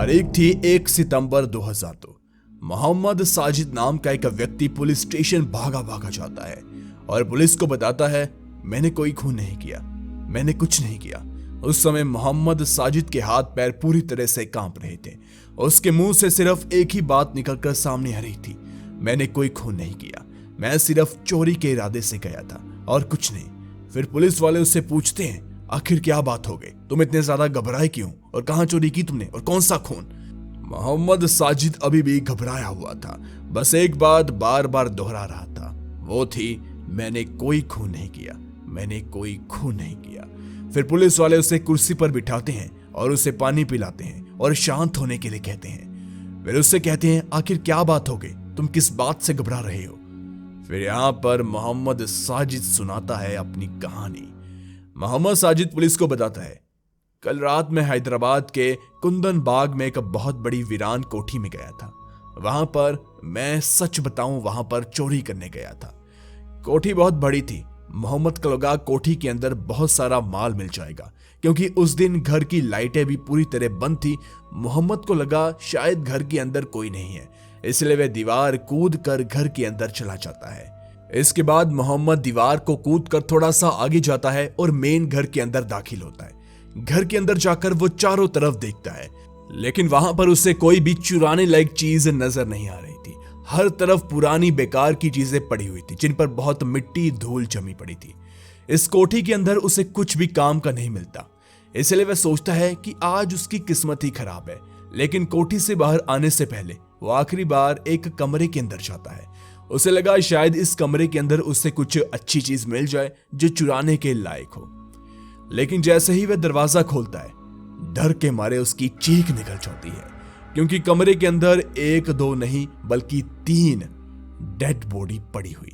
तारीख थी 1 सितंबर 2002। मोहम्मद साजिद नाम का एक व्यक्ति पुलिस स्टेशन भागा भागा जाता है और पुलिस को बताता है, मैंने कोई खून नहीं किया, मैंने कुछ नहीं किया। उस समय मोहम्मद साजिद के हाथ पैर पूरी तरह से कांप रहे थे। उसके मुंह से सिर्फ एक ही बात निकलकर सामने आ रही थी, मैंने कोई खून नहीं किया, मैं सिर्फ चोरी के इरादे से गया था और कुछ नहीं। फिर पुलिस वाले उससे पूछते हैं, आखिर क्या बात हो गई, तुम इतने ज्यादा घबराए क्यों और कहां चोरी की तुमने और कौन सा खून? मोहम्मद साजिद अभी भी घबराया हुआ था, बस एक बात बार बार दोहरा रहा था, वो थी मैंने कोई खून नहीं किया, मैंने कोई खून नहीं किया। फिर पुलिस वाले उसे कुर्सी पर बिठाते हैं और उसे पानी पिलाते हैं और शांत होने के लिए कहते हैं। फिर उससे कहते हैं, आखिर क्या बात हो गई, तुम किस बात से घबरा रहे हो? फिर यहां पर मोहम्मद साजिद सुनाता है अपनी कहानी। मोहम्मद साजिद पुलिस को बताता है, कल रात में हैदराबाद के कुंदन बाग में एक बहुत बड़ी वीरान कोठी में गया था। वहां पर मैं सच बताऊं, वहां पर चोरी करने गया था। कोठी बहुत बड़ी थी। मोहम्मद को लगा कोठी के अंदर बहुत सारा माल मिल जाएगा, क्योंकि उस दिन घर की लाइटें भी पूरी तरह बंद थी। मोहम्मद को लगा शायद घर के अंदर कोई नहीं है, इसलिए वह दीवार कूद कर घर के अंदर चला जाता है। इसके बाद मोहम्मद दीवार को कूद कर थोड़ा सा आगे जाता है और मेन घर के अंदर दाखिल होता है। घर के अंदर जाकर वो चारों तरफ देखता है, लेकिन वहां पर उसे कोई भी चुराने लायक चीज नजर नहीं आ रही थी। हर तरफ पुरानी बेकार की चीजें पड़ी हुई थी, जिन पर बहुत मिट्टी धूल जमी पड़ी थी। इस कोठी के अंदर उसे कुछ भी काम का नहीं मिलता, इसलिए वह सोचता है कि आज उसकी किस्मत ही खराब है। लेकिन कोठी से बाहर आने से पहले वो आखिरी बार एक कमरे के अंदर जाता है। उसे लगा शायद इस कमरे के अंदर उससे कुछ अच्छी चीज मिल जाए जो चुराने के लायक हो। लेकिन जैसे ही वह दरवाजा खोलता है, डर के मारे उसकी चीख निकल जाती है, क्योंकि कमरे के अंदर एक दो नहीं बल्कि 3 डेड बॉडी पड़ी हुई।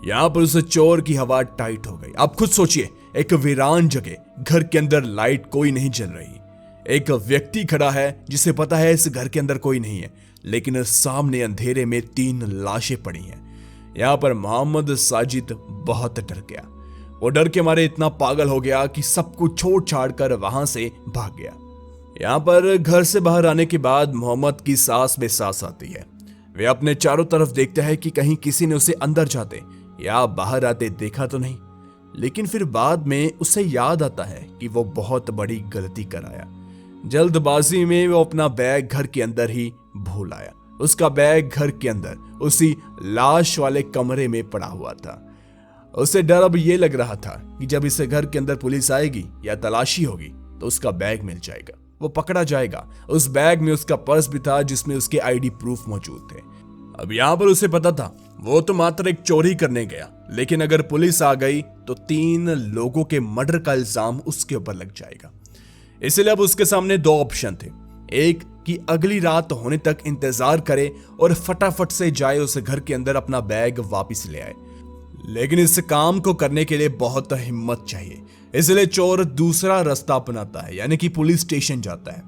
यहां पर उसे चोर की हवा टाइट हो गई। आप खुद सोचिए, एक वीरान जगह, घर के अंदर लाइट कोई नहीं जल रही, एक व्यक्ति खड़ा है जिसे पता है इस घर के अंदर कोई नहीं है, लेकिन सामने अंधेरे में 3 लाशें पड़ी हैं। यहां पर मोहम्मद साजिद बहुत डर गया। वो डर के मारे इतना पागल हो गया कि सब कुछ छोड़ छाड़ कर वहां से भाग गया। यहां पर घर से बाहर आने के बाद मोहम्मद की सांस में सांस आती है। वे अपने चारों तरफ देखते हैं कि कहीं किसी ने उसे अंदर जाते या बाहर आते देखा तो नहीं। लेकिन फिर बाद में उसे याद आता है कि वो बहुत बड़ी गलती कर आया। जल्दबाजी में वो अपना बैग घर के अंदर ही भूल आया। उसका बैग घर के अंदर उसी लाश वाले कमरे में पड़ा हुआ था। उसे डर अब ये लग रहा था कि जब इसे घर के अंदर पुलिस आएगी या तलाशी होगी तो उसका बैग मिल जाएगा, वो पकड़ा जाएगा। उस बैग में उसका पर्स भी था जिसमें उसके आईडी प्रूफ मौजूद थे। अब यहां पर उसे पता था वो तो मात्र एक चोरी करने गया, लेकिन अगर पुलिस आ गई तो 3 लोगों के मर्डर का इल्जाम उसके ऊपर लग जाएगा। इसलिए अब उसके सामने 2 ऑप्शन थे। एक कि अगली रात होने तक इंतजार करे और फटाफट से जाए उस घर के अंदर अपना बैग वापस ले आए, लेकिन इस काम को करने के लिए बहुत हिम्मत चाहिए। इसलिए चोर दूसरा रास्ता अपनाता है, यानी कि पुलिस स्टेशन जाता है।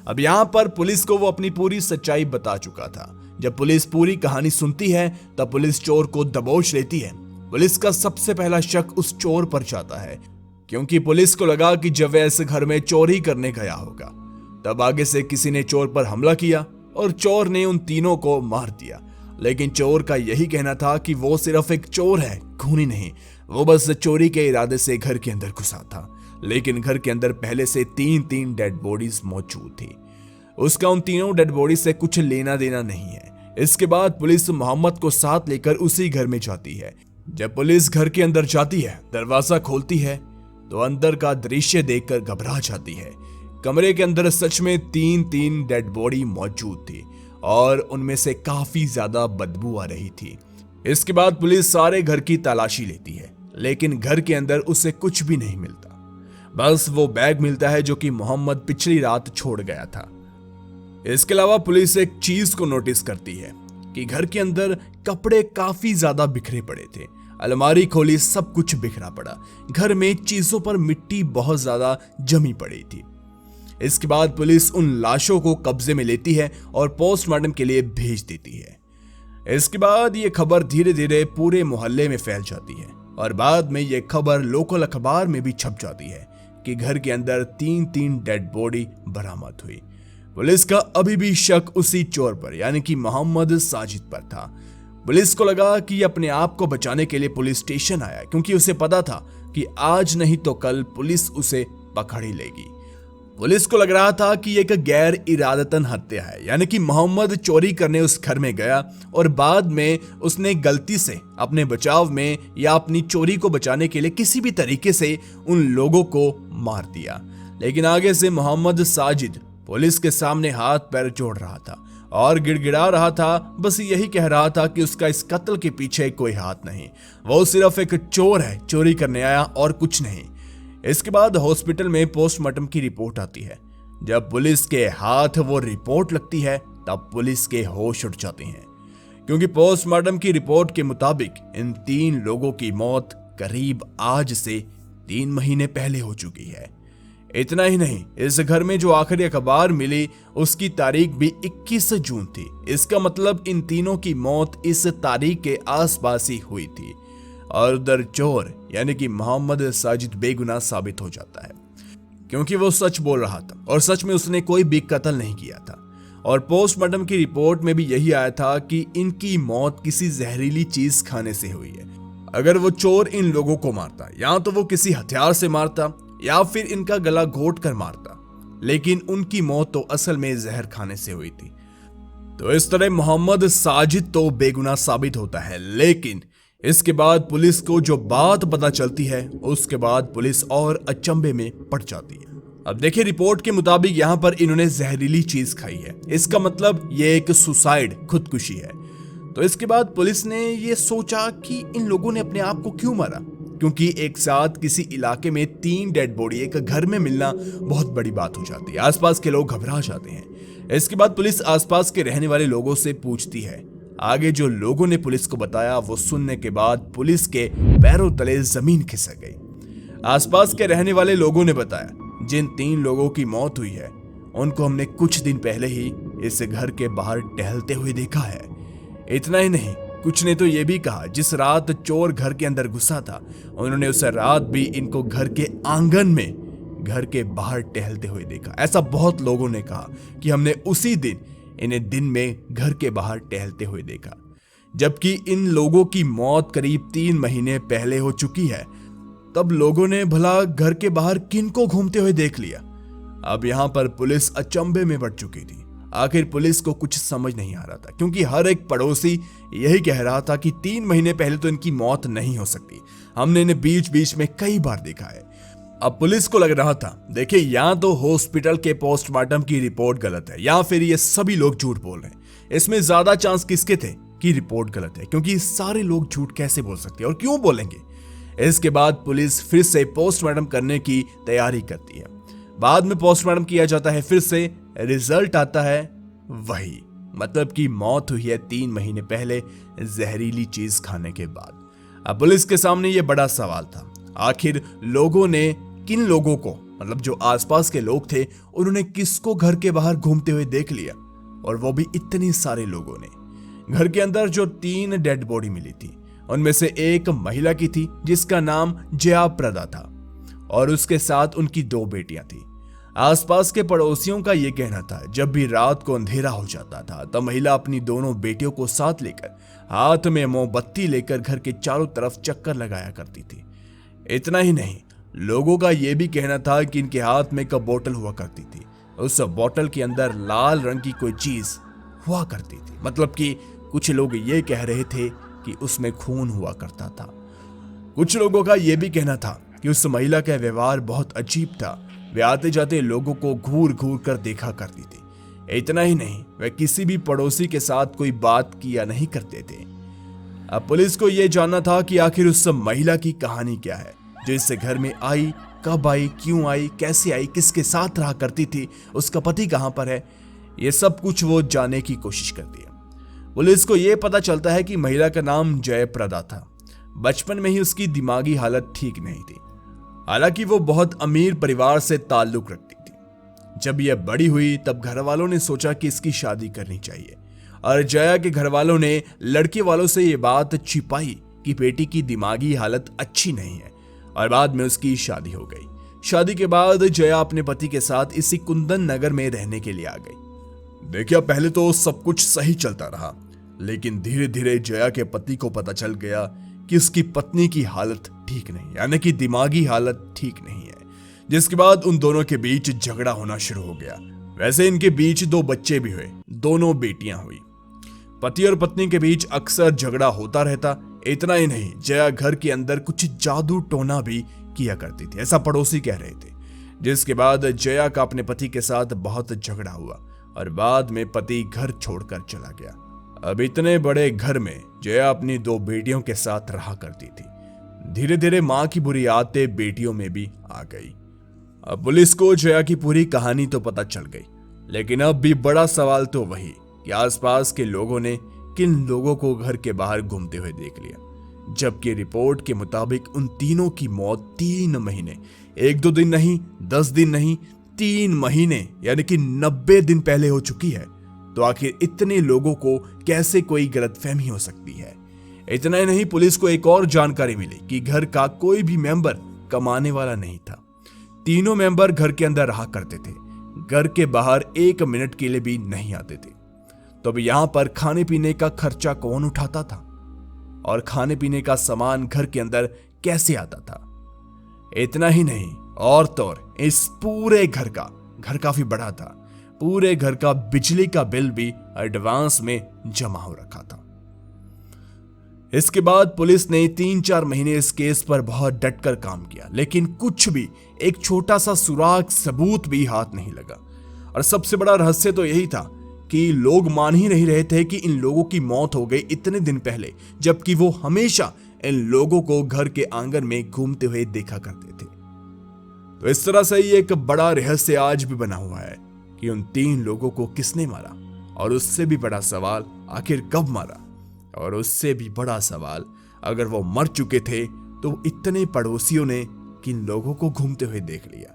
अब यहां पर पुलिस को वो अपनी पूरी सच्चाई बता चुका था। जब पुलिस पूरी कहानी सुनती है तब पुलिस चोर को दबोच लेती है। पुलिस का सबसे पहला शक उस चोर पर जाता है, क्योंकि पुलिस को लगा कि जब वह इस घर में चोरी करने गया होगा तब आगे से किसी ने चोर पर हमला किया और चोर ने उन तीनों को मार दिया। लेकिन चोर का यही कहना था कि वो सिर्फ एक चोर है, खूनी नहीं। वो बस चोरी के इरादे से घर के अंदर घुसा था, लेकिन घर के अंदर पहले से 3 डेड बॉडीज मौजूद थी। उसका उन तीनों डेड बॉडी से कुछ लेना देना नहीं है। इसके बाद पुलिस मोहम्मद को साथ लेकर उसी घर में जाती है। जब पुलिस घर के अंदर जाती है, दरवाजा खोलती है तो अंदर का दृश्य देखकर घबरा जाती है। कमरे के अंदर सच में 3 डेड बॉडी मौजूद थी और उनमें से काफी ज्यादा बदबू आ रही थी। इसके बाद पुलिस सारे घर की तलाशी लेती है, लेकिन घर के अंदर उसे कुछ भी नहीं मिलता। बस वो बैग मिलता है जो कि मोहम्मद पिछली रात छोड़ गया था। इसके अलावा पुलिस एक चीज को नोटिस करती है कि घर के अंदर कपड़े काफी ज्यादा बिखरे पड़े थे। अलमारी खोली, सब कुछ बिखरा पड़ा। घर में चीजों पर मिट्टी बहुत ज्यादा जमी पड़ी थी। इसके बाद पुलिस उन लाशों को कब्जे में लेती है और पोस्टमार्टम के लिए भेज देती है। इसके बाद ये खबर धीरे धीरे पूरे मोहल्ले में फैल जाती है और बाद में ये खबर लोकल अखबार में भी छप जाती है कि घर के अंदर 3 डेड बॉडी बरामद हुई। पुलिस का अभी भी शक उसी चोर पर यानी कि मोहम्मद साजिद पर था। पुलिस को लगा कि अपने आप को बचाने के लिए पुलिस स्टेशन आया, क्योंकि उसे पता था कि आज नहीं तो कल पुलिस उसे पकड़ ही लेगी। पुलिस को लग रहा था कि एक गैर इरादतन हत्या है, यानी कि मोहम्मद चोरी करने उस घर में गया और बाद में उसने गलती से अपने बचाव में या अपनी चोरी को बचाने के लिए किसी भी तरीके से उन लोगों को मार दिया। लेकिन आगे से मोहम्मद साजिद पुलिस के सामने हाथ पैर जोड़ रहा था और गिड़गिड़ा रहा था, बस यही कह रहा था कि उसका इस कत्ल के पीछे कोई हाथ नहीं, वो सिर्फ एक चोर है, चोरी करने आया और कुछ नहीं। इसके बाद हॉस्पिटल में पोस्टमार्टम की रिपोर्ट आती है। जब पुलिस के हाथ वो रिपोर्ट लगती है तब पुलिस के होश उड़ जाते हैं, क्योंकि पोस्टमार्टम की रिपोर्ट के मुताबिक इन 3 लोगों की मौत करीब आज से 3 महीने पहले हो चुकी है। इतना ही नहीं, इस घर में जो आखिरी अखबार मिली उसकी तारीख भी 21 जून थी। इसका मतलब इन तीनों की मौत इस तारीख के आसपास ही हुई थी और उधर चोर यानी कि मोहम्मद साजिद बेगुनाह साबित हो जाता है, क्योंकि वो सच बोल रहा था और सच में उसने कोई भी कत्ल नहीं किया था। और पोस्टमार्टम की रिपोर्ट में भी यही आया था कि इनकी मौत किसी जहरीली चीज खाने से हुई है। अगर वो चोर इन लोगों को मारता या तो वो किसी हथियार से मारता या फिर इनका गला घोट कर मारता, लेकिन उनकी मौत तो असल में जहर खाने से हुई थी। तो इस तरह मोहम्मद साजिद तो बेगुनाह साबित होता है। लेकिन इसके बाद पुलिस को जो बात पता चलती है उसके बाद पुलिस और अचंभे में पड़ जाती है। अब देखिए, रिपोर्ट के मुताबिक यहाँ पर इन्होंने जहरीली चीज खाई है, इसका मतलब ये एक सुसाइड, खुदकुशी है। तो इसके बाद पुलिस ने ये सोचा कि इन लोगों ने अपने आप को क्यों मारा, क्योंकि एक साथ किसी इलाके में 3 डेड बॉडी एक घर में मिलना बहुत बड़ी बात हो जाती है। आसपास के लोग घबरा जाते हैं। इसके बाद पुलिस आसपास के रहने वाले लोगों से पूछती है। आगे जो लोगों ने पुलिस को बताया वो सुनने के बाद पुलिस के पैरों तले जमीन खिसक गई। आसपास के रहने वाले लोगों ने बताया, जिन 3 लोगों की मौत हुई है उनको हमने कुछ दिन पहले ही इस घर के बाहर टहलते हुए देखा है। इतना ही नहीं, कुछ ने तो ये भी कहा जिस रात चोर घर के अंदर घुसा था उन्होंने उस रात भी इनको घर के आंगन में घर के बाहर टहलते हुए देखा। ऐसा बहुत लोगों ने कहा कि हमने उसी दिन इन्हें दिन में घर के बाहर टहलते हुए देखा, जबकि इन लोगों की मौत करीब 3 महीने पहले हो चुकी है। तब लोगों ने भला घर के बाहर किन को घूमते हुए देख लिया। अब यहां पर पुलिस अचंभे में पड़ चुकी थी। आखिर पुलिस को कुछ समझ नहीं आ रहा था, क्योंकि हर एक पड़ोसी यही कह रहा था कि 3 महीने पहले तो इनकी मौत नहीं हो सकती, हमने इन्हें बीच बीच में कई बार देखा है। अब पुलिस को लग रहा था, देखिए, या तो हॉस्पिटल के पोस्टमार्टम की रिपोर्ट गलत है या फिर ये सभी लोग झूठ बोल रहे हैं। इसमें ज्यादा चांस किसके थे कि रिपोर्ट गलत है, क्योंकि सारे लोग झूठ कैसे बोल सकते हैं और क्यों बोलेंगे। इसके बाद पुलिस फिर से पोस्टमार्टम करने की तैयारी करती है। बाद में पोस्टमार्टम किया जाता है, फिर से रिजल्ट आता है वही, मतलब कि मौत हुई है 3 महीने पहले जहरीली चीज खाने के बाद। अब पुलिस के सामने यह बड़ा सवाल था, आखिर लोगों ने किन लोगों को, मतलब जो आसपास के लोग थे, उन्होंने किसको घर के बाहर घूमते हुए देख लिया, और वो भी इतने सारे लोगों ने। घर के अंदर जो 3 डेड बॉडी मिली थी उनमें से एक महिला की थी जिसका नाम जयाप्रदा था और उसके साथ उनकी 2 बेटियां थी। आसपास के पड़ोसियों का यह कहना था जब भी रात को अंधेरा हो जाता था तो महिला अपनी दोनों बेटियों को साथ लेकर हाथ में मोमबत्ती लेकर घर के चारों तरफ चक्कर लगाया करती थी। इतना ही नहीं, लोगों का यह भी कहना था कि इनके हाथ में एक बोतल हुआ करती थी, उस बोतल के अंदर लाल रंग की कोई चीज हुआ करती थी, मतलब कि कुछ लोग ये कह रहे थे कि उसमें खून हुआ करता था। कुछ लोगों का यह भी कहना था कि उस महिला का व्यवहार बहुत अजीब था, वे आते जाते लोगों को घूर घूर कर देखा करती थी। इतना ही नहीं, वे किसी भी पड़ोसी के साथ कोई बात किया नहीं करते थे। अब पुलिस को यह जानना था कि आखिर उस महिला की कहानी क्या है, जो इस घर में आई, कब आई, क्यों आई, कैसे आई, किसके साथ रहा करती थी, उसका पति कहां पर है, यह सब कुछ वो जानने की कोशिश करती है। पुलिस को यह पता चलता है कि महिला का नाम जयप्रदा था। बचपन में ही उसकी दिमागी हालत ठीक नहीं थी, हालांकि वो बहुत अमीर परिवार से ताल्लुक रखती थी। जब यह बड़ी हुई तब घर वालों ने सोचा कि इसकी शादी करनी चाहिए, और जया के घर वालों ने लड़के वालों से यह बात छिपाई कि बेटी की दिमागी हालत अच्छी नहीं है, और बाद में उसकी शादी हो गई। शादी के बाद जया अपने पति के साथ इसी कुंदन नगर में रहने के लिए आ गई। देखिए, पहले तो सब कुछ सही चलता रहा, लेकिन धीरे धीरे जया के पति को पता चल गया कि उसकी पत्नी की हालत ठीक नहीं, यानी कि दिमागी हालत ठीक नहीं है, जिसके बाद उन दोनों के बीच झगड़ा होना शुरू हो गया। वैसे इनके बीच 2 बच्चे भी हुए, दोनों बेटियां हुई। पति और पत्नी के बीच अक्सर झगड़ा होता रहता। इतना ही नहीं, जया घर के अंदर कुछ जादू टोना भी किया करती थी, ऐसा पड़ोसी कह रहे थे। जिसके बाद जया का अपने पति के साथ बहुत झगड़ा हुआ और बाद में पति घर छोड़कर चला गया। अब इतने बड़े घर में जया अपनी 2 बेटियों के साथ रहा करती थी। धीरे धीरे मां की बुरी आदतें बेटियों में भी आ गई। अब पुलिस को जया की पूरी कहानी तो पता चल गई, लेकिन अब भी बड़ा सवाल तो वही कि आसपास के लोगों ने किन लोगों को घर के बाहर घूमते हुए देख लिया, जबकि रिपोर्ट के मुताबिक उन तीनों की मौत 3 महीने, 1-2 दिन नहीं, 10 दिन नहीं, 3 महीने यानी कि 90 दिन पहले हो चुकी है। तो आखिर इतने लोगों को कैसे कोई गलतफहमी हो सकती है? इतना ही नहीं, पुलिस को एक और जानकारी मिली कि घर का कोई भी मेंबर कमाने वाला नहीं था। तीनों मेंबर घर के अंदर रहा करते थे, घर के बाहर 1 मिनट के लिए भी नहीं आते थे। तो अब यहां पर खाने पीने का खर्चा कौन उठाता था और खाने पीने का सामान घर के अंदर कैसे आता था? इतना ही नहीं, और तो और इस पूरे घर काफी बड़ा था, पूरे घर का बिजली का बिल भी एडवांस में जमा हो रखा था। इसके बाद पुलिस ने 3-4 महीने इस केस पर बहुत डटकर काम किया, लेकिन कुछ भी, एक छोटा सा सुराग, सबूत भी हाथ नहीं लगा। और सबसे बड़ा रहस्य तो यही था कि लोग मान ही नहीं रहे थे कि इन लोगों की मौत हो गई इतने दिन पहले, जबकि वो हमेशा इन लोगों को घर के आंगन में घूमते हुए देखा करते थे। तो इस तरह से ये एक बड़ा रहस्य आज भी बना हुआ है कि उन 3 लोगों को किसने मारा, और उससे भी बड़ा सवाल आखिर कब मारा, और उससे भी बड़ा सवाल अगर वो मर चुके थे तो इतने पड़ोसियों ने किन लोगों को घूमते हुए देख लिया।